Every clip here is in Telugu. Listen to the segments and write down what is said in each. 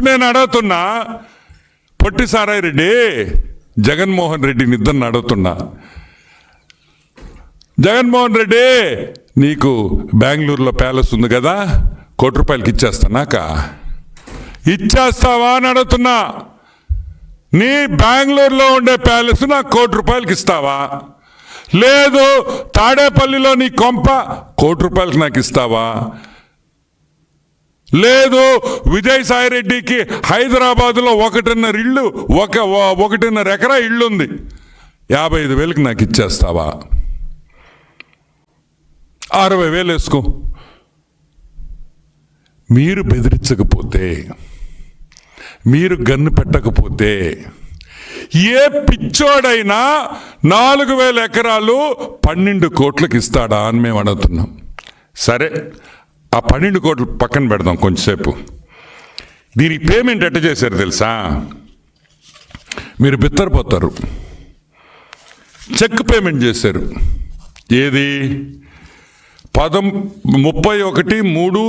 ఇప్పుడు నేను అడుగుతున్నా, పొట్టి సారాయి రెడ్డి జగన్మోహన్ రెడ్డిని ఇద్దరిని అడుగుతున్నా. జగన్మోహన్ రెడ్డి, నీకు బెంగళూరులో ప్యాలెస్ ఉంది కదా, ₹1,00,00,000 ఇచ్చేస్తానాక ఇచ్చేస్తావా అని అడుగుతున్నా. నీ బెంగళూరులో ఉండే ప్యాలెస్ నాకు ₹1,00,00,000 ఇస్తావా? లేదు తాడేపల్లిలో నీ కొంప ₹1,00,00,000 నాకు ఇస్తావా? లేదు విజయసాయిరెడ్డికి హైదరాబాదులో 1.5 ఇళ్ళు 1.5 ఎకరా ఇళ్ళు ఉంది, 55,000 నాకు ఇచ్చేస్తావా? 60,000 వేసుకో. మీరు బెదిరించకపోతే, మీరు గన్ను పెట్టకపోతే ఏ పిచ్చోడైనా 4,000 ఎకరాలు 12 కోట్లకి ఇస్తాడా అని మేము అడుగుతున్నాం. సరే, ఆ 12 కోట్లు పక్కన పెడదాం కొంచెంసేపు. దీనికి పేమెంట్ ఎట్ట చేశారు తెలుసా? మీరు బిత్తరపోతారు. చెక్ పేమెంట్ చేశారు. ఏది? 2020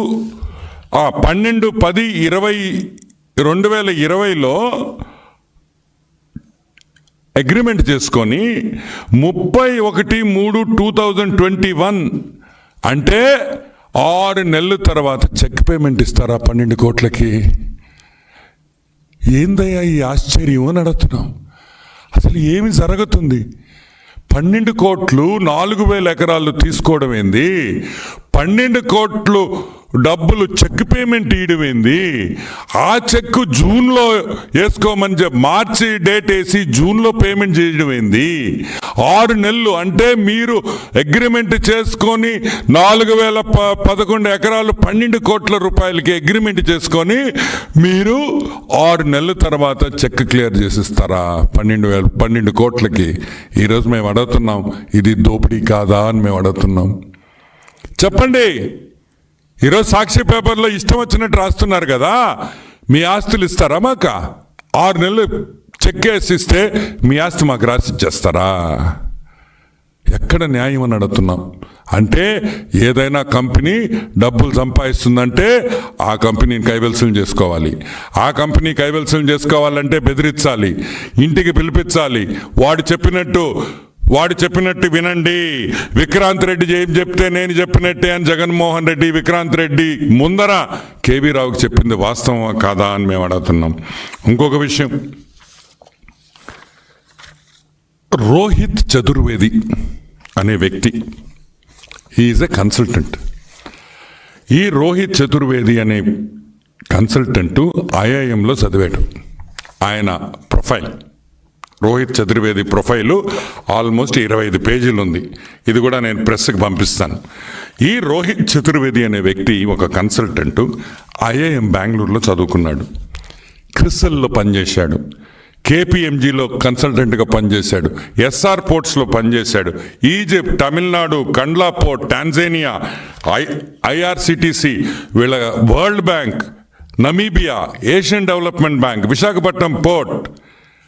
అగ్రిమెంట్ చేసుకొని 31/3/2021 అంటే 6 నెలల తర్వాత చెక్ పేమెంట్ ఇస్తారా 12 కోట్లకి? ఏందయ్యా ఈ ఆశ్చర్యం అని అడుగుతున్నాం. అసలు ఏమి జరుగుతుంది? 12 కోట్లు 4,000 ఎకరాలు తీసుకోవడం ఏంది? 12 కోట్లు డబ్బులు చెక్ పేమెంట్ ఇవ్వడం ఏంది? ఆ చెక్ జూన్లో వేసుకోమని మార్చి డేట్ వేసి జూన్లో పేమెంట్ చేయడం ఏంది? 6 నెలలు అంటే మీరు అగ్రిమెంట్ చేసుకొని 4,011 ఎకరాలు 12 కోట్ల రూపాయలకి అగ్రిమెంట్ చేసుకొని మీరు 6 నెలల తర్వాత చెక్ క్లియర్ చేసిస్తారా 12 కోట్లకి? ఈరోజు మేము అడుగుతున్నాం, ఇది దోపిడీ కాదా అని మేము అడుగుతున్నాం. చెప్పండి. ఈరోజు సాక్షి పేపర్లో ఇష్టం వచ్చినట్టు రాస్తున్నారు కదా, మీ ఆస్తులు ఇస్తారా మాకు? 6 నెలలు చెక్ వేసి ఇస్తే మీ ఆస్తి మాకు రాసి ఇచ్చేస్తారా? ఎక్కడ న్యాయం అని అడుగుతున్నాం. అంటే ఏదైనా కంపెనీ డబ్బులు సంపాదిస్తుందంటే ఆ కంపెనీని కైవల్సం చేసుకోవాలి. ఆ కంపెనీ కైవల్సం చేసుకోవాలంటే బెదిరించాలి, ఇంటికి పిలిపించాలి. వాడు చెప్పినట్టు వినండి. విక్రాంత్ రెడ్డి ఏం చెప్తే నేను చెప్పినట్టే అని జగన్మోహన్ రెడ్డి విక్రాంత్ రెడ్డి ముందర కేవీ రావుకి చెప్పింది వాస్తవమా కాదా అని మేము అడుగుతున్నాం. ఇంకొక విషయం, రోహిత్ చతుర్వేది అనే వ్యక్తి, హీఈస్ ఎ కన్సల్టెంట్. ఈ రోహిత్ చతుర్వేది అనే కన్సల్టెంట్ ఐఐఎంలో చదివాడు. ఆయన profile, Rohit Chaturvedi profile almost 25 పేజీలు ఉంది. ఇది కూడా నేను ప్రెస్కి పంపిస్తాను. ఈ రోహిత్ చతుర్వేది అనే వ్యక్తి ఒక కన్సల్టెంటు, ఐఐఎం బెంగళూరులో చదువుకున్నాడు. క్రిసల్లో పనిచేశాడు, కేపీఎంజీలో కన్సల్టెంట్గా పనిచేశాడు, ఎస్ఆర్ పోర్ట్స్లో పనిచేశాడు, Egypt, Tamil Nadu, Kandla port, Tanzania, IRCTC, వీళ్ళ world bank, Namibia, Asian development bank, Visakhapatnam port,